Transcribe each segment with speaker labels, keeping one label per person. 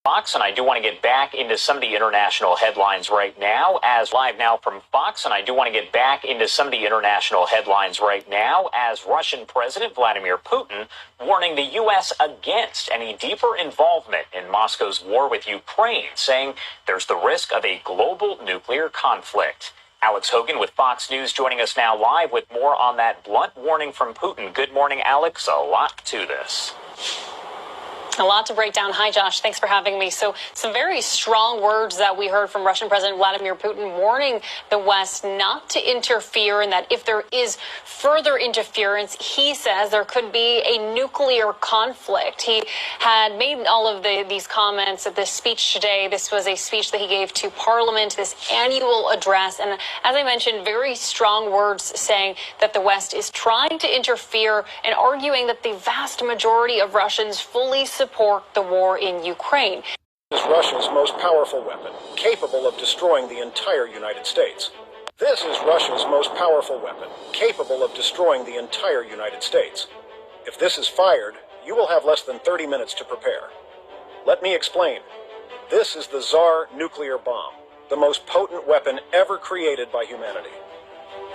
Speaker 1: Fox, and I do want to get back into some of the international headlines right now. As live now from Fox, and I do want to get back into some of the international headlines right now. As Russian President Vladimir Putin warning the U.S. against any deeper involvement in Moscow's war with Ukraine, saying there's the risk of a global nuclear conflict. Alex Hogan with Fox News joining us now live with more on that blunt warning from Putin. Good morning, Alex. A lot to this.
Speaker 2: A lot to break down. Hi, Josh. Thanks for having me. So some very strong words that we heard from Russian President Vladimir Putin warning the West not to interfere, and that if there is further interference, he says there could be a nuclear conflict. He had made all of these comments at this speech today. This was a speech that he gave to Parliament, this annual address. And as I mentioned, very strong words saying that the West is trying to interfere and arguing that the vast majority of Russians fully support the war in Ukraine.
Speaker 3: Is Russia's most powerful weapon, capable of destroying the entire United States. This is Russia's most powerful weapon, capable of destroying the entire United States. If this is fired, you will have less than 30 minutes to prepare. Let me explain. This is the Tsar nuclear bomb, the most potent weapon ever created by humanity.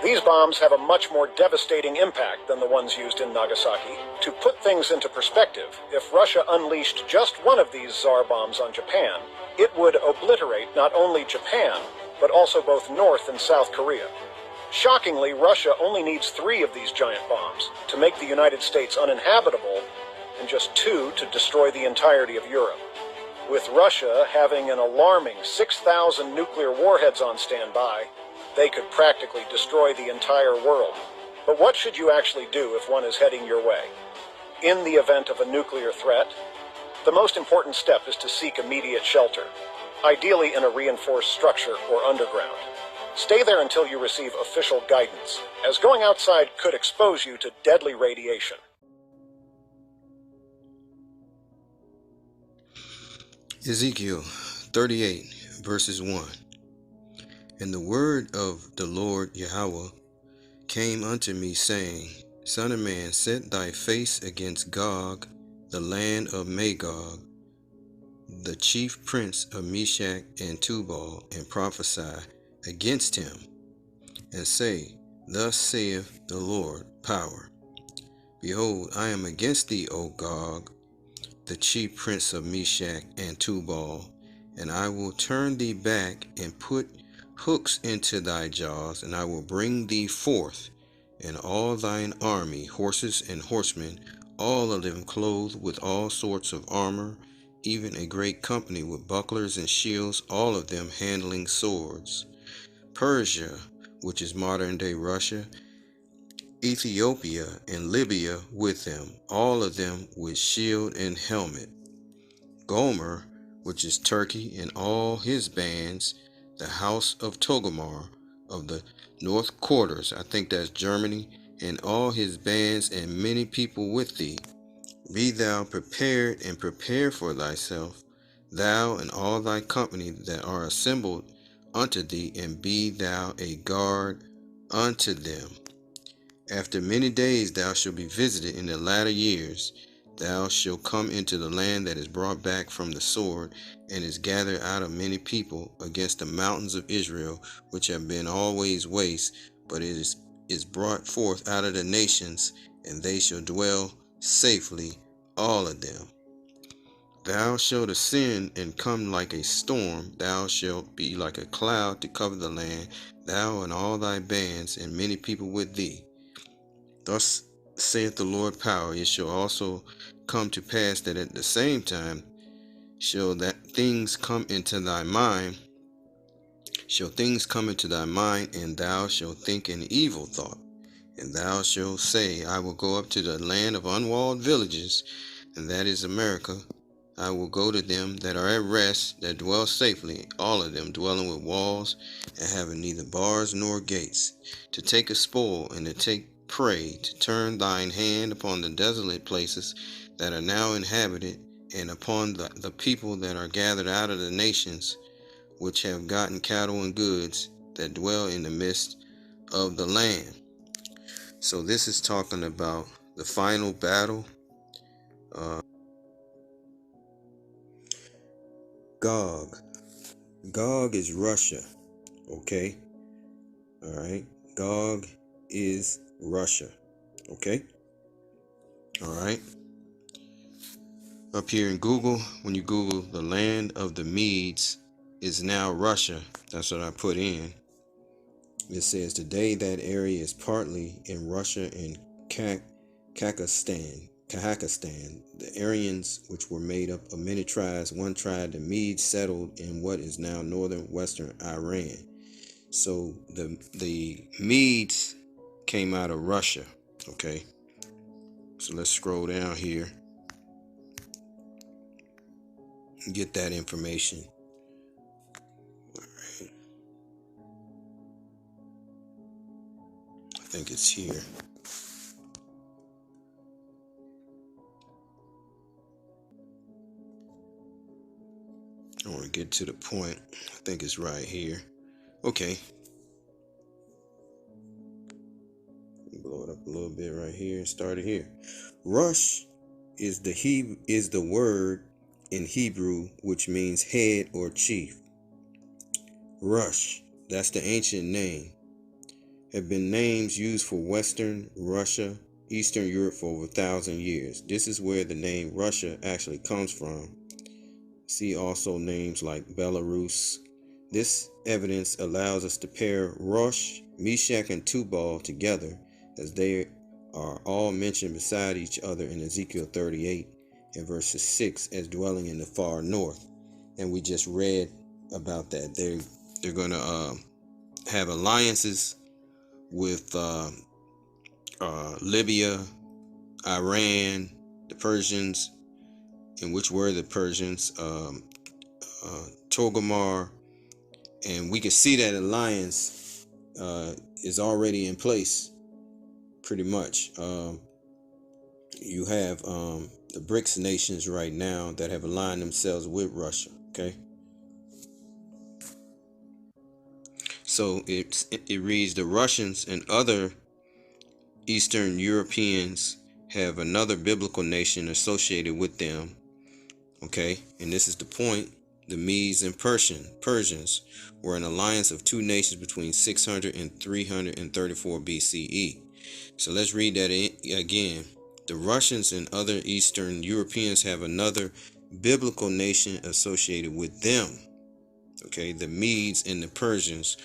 Speaker 3: These bombs have a much more devastating impact than the ones used in Nagasaki. To put things into perspective, if Russia unleashed just one of these Tsar bombs on Japan, it would obliterate not only Japan, but also both North and South Korea. Shockingly, Russia only needs 3 of these giant bombs to make the United States uninhabitable, and just 2 to destroy the entirety of Europe. With Russia having an alarming 6,000 nuclear warheads on standby, they could practically destroy the entire world. But what should you actually do if one is heading your way? In the event of a nuclear threat, the most important step is to seek immediate shelter, ideally in a reinforced structure or underground. Stay there until you receive official guidance, as going outside could expose you to deadly radiation.
Speaker 4: Ezekiel 38, verses 1. And the word of the Lord Yahweh came unto me, saying, Son of man, set thy face against Gog, the land of Magog, the chief prince of Meshach and Tubal, and prophesy against him, and say, Thus saith the Lord, power. Behold, I am against thee, O Gog, the chief prince of Meshach and Tubal, and I will turn thee back and put hooks into thy jaws, and I will bring thee forth, and all thine army, horses and horsemen, all of them clothed with all sorts of armor, even a great company with bucklers and shields, all of them handling swords. Persia, which is modern-day Russia, Ethiopia and Libya with them, all of them with shield and helmet. Gomer, which is Turkey, and all his bands, the house of Togomar of the north quarters, I think that's Germany, and all his bands, and many people with thee. Be thou prepared, and prepare for thyself, thou and all thy company that are assembled unto thee, and be thou a guard unto them. After many days thou shalt be visited in the latter years. Thou shalt come into the land that is brought back from the sword, and is gathered out of many people against the mountains of Israel, which have been always waste, but it is brought forth out of the nations, and they shall dwell safely, all of them. Thou shalt ascend and come like a storm, thou shalt be like a cloud to cover the land, thou and all thy bands, and many people with thee. Thus saith the Lord power, it shall also come to pass that at the same time shall things come into thy mind, and thou shalt think an evil thought, and thou shalt say, I will go up to the land of unwalled villages, and that is America. I will go to them that are at rest, that dwell safely, all of them dwelling with walls, and having neither bars nor gates, to take a spoil and to take prey, to turn thine hand upon the desolate places that are now inhabited, and upon the people that are gathered out of the nations, which have gotten cattle and goods, that dwell in the midst of the land. So this is talking about the final battle. Gog. Gog is Russia. Okay. All right. Gog is Russia. Okay. All right. Up here in Google, when you Google the land of the Medes is now Russia, that's what I put in. It says today that area is partly in Russia and Kazakhstan. The Aryans, which were made up of many tribes, one tribe, the Medes, settled in what is now northern western Iran. So the Medes came out of Russia. Okay. So let's scroll down here. Get that information. All right. I think it's here. I want to get to the point. I think it's right here. Okay. Blow it up a little bit right here and start it here. Rush is the word in Hebrew which means head or chief. Rush, that's the ancient name. Have been names used for Western Russia, Eastern Europe for over 1,000 years. This is where the name Russia actually comes from. See also names like Belarus. This evidence allows us to pair Rosh, Meshach, and Tubal together, as they are all mentioned beside each other in Ezekiel 38 and verses 6 as dwelling in the far north. And we just read about that. They're going to have alliances with Libya, Iran, the Persians, and which were the Persians, Togarmah, and we can see that alliance is already in place, pretty much. You have the BRICS nations right now that have aligned themselves with Russia. Okay, so it reads the Russians and other Eastern Europeans have another biblical nation associated with them. Okay, and this is the point. The Medes and Persians were an alliance of two nations between 600 and 334 BCE. So let's read that again. The Russians and other Eastern Europeans have another biblical nation associated with them. Okay, the Medes and the Persians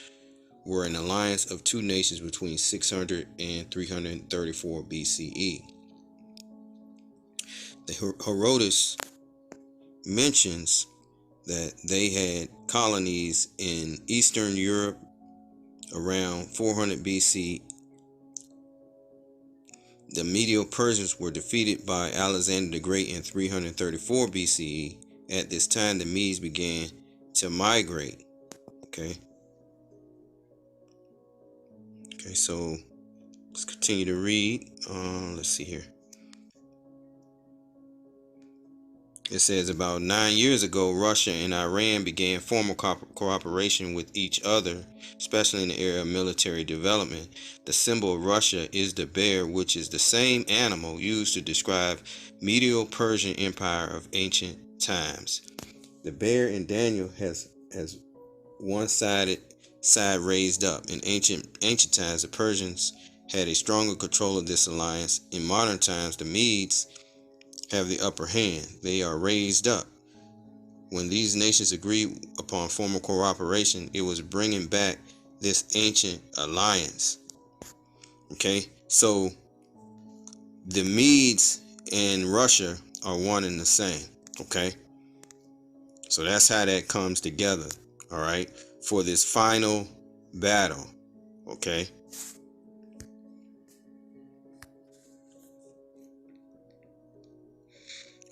Speaker 4: were an alliance of two nations between 600 and 334 BCE. The Herodotus mentions that they had colonies in Eastern Europe around 400 BC. The Medo Persians were defeated by Alexander the Great in 334 BCE. At this time, the Medes began to migrate. Okay, so let's continue to read. Let's see here. It says about 9 years ago, Russia and Iran began formal cooperation with each other, especially in the area of military development. The symbol of Russia is the bear, which is the same animal used to describe Medo-Persian Empire of ancient times. The bear in Daniel has one-sided side raised up. In ancient times, the Persians had a stronger control of this alliance. In modern times, the Medes have the upper hand. They are raised up. When these nations agreed upon formal cooperation, it was bringing back this ancient alliance. Okay, so the Medes and Russia are one and the same. Okay, so that's how that comes together. All right, for this final battle. Okay.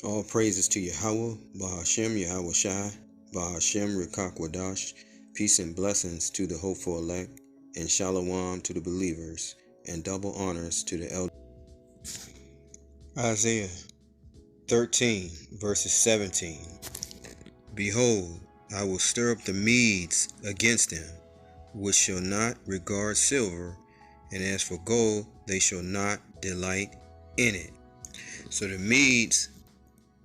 Speaker 4: All praises to Yahweh, Bahashem, Yahweh Shai, Bahashem, Rikak Wadash. Peace and blessings to the hopeful elect, and shalom to the believers, and double honors to the elders. Isaiah 13, verses 17. Behold, I will stir up the Medes against them, which shall not regard silver, and as for gold, they shall not delight in it. So the Medes,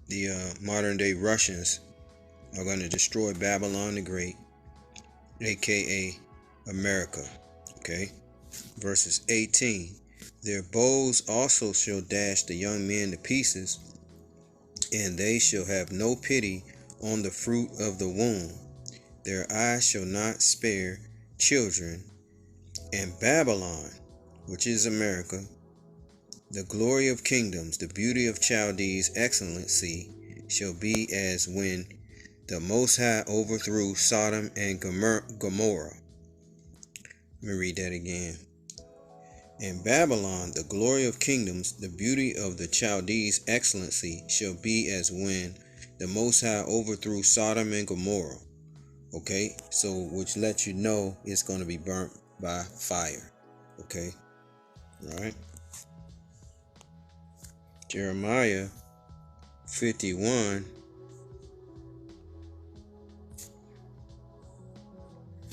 Speaker 4: the modern day Russians, are going to destroy Babylon the Great, aka America. Okay. Verses 18. Their bows also shall dash the young men to pieces, and they shall have no pity on the fruit of the womb. Their eyes shall not spare children. And Babylon, which is America, the glory of kingdoms, the beauty of Chaldees' excellency, shall be as when the Most High overthrew Sodom and Gomorrah. Let me read that again. In Babylon, the glory of kingdoms, the beauty of the Chaldees' excellency, shall be as when the Most High overthrew Sodom and Gomorrah. Okay, so which lets you know it's going to be burnt by fire. Okay, all right. Jeremiah 51.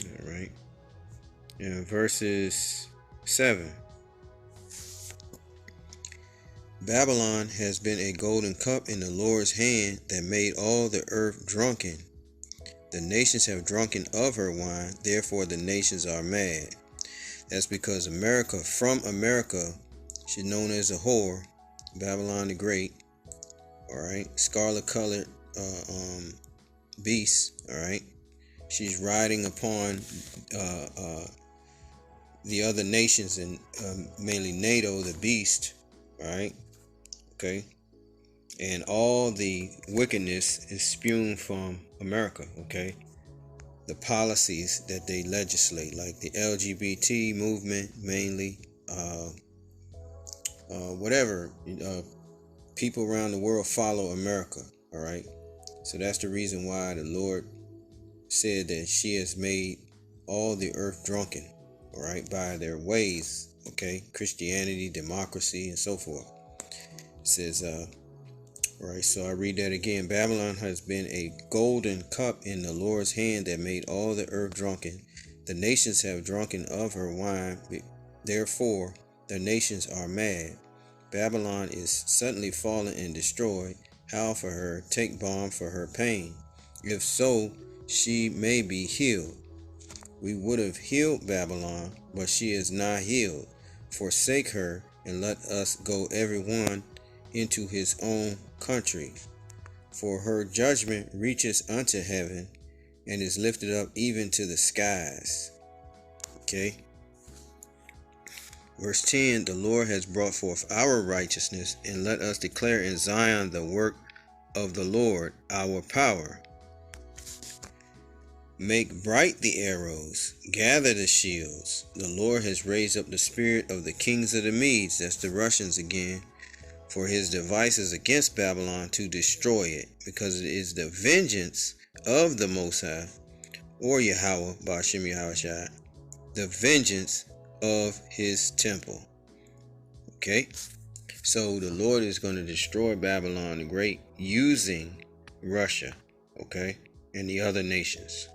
Speaker 4: All right, and verses 7. Babylon has been a golden cup in the Lord's hand that made all the earth drunken. The nations have drunken of her wine, therefore the nations are mad. That's because America, from America, she's known as a whore, Babylon the Great, all right, scarlet colored beast, all right. She's riding upon the other nations, and mainly Nato, the beast, all right, okay. And all the wickedness is spewed from America, okay. The policies that they legislate, like the LGBT movement, mainly, whatever, people around the world follow America, all right. So that's the reason why the Lord said that she has made all the earth drunken, all right, by their ways, okay, Christianity, democracy, and so forth. It says, all right, so I read that again. Babylon has been a golden cup in the Lord's hand that made all the earth drunken. The nations have drunken of her wine, therefore the nations are mad. Babylon is suddenly fallen and destroyed. Howl for her, take balm for her pain. If so, she may be healed. We would have healed Babylon, but she is not healed. Forsake her, and let us go every one into his own country. For her judgment reaches unto heaven, and is lifted up even to the skies. Okay. Verse 10, the Lord has brought forth our righteousness, and let us declare in Zion the work of the Lord, our power. Make bright the arrows, gather the shields. The Lord has raised up the spirit of the kings of the Medes, that's the Russians again, for his devices against Babylon to destroy it, because it is the vengeance of the Most High, or Yahweh, Ba'ashem Yahushua, the vengeance of his temple. Okay, so the Lord is going to destroy Babylon the Great using Russia, okay, and the other nations.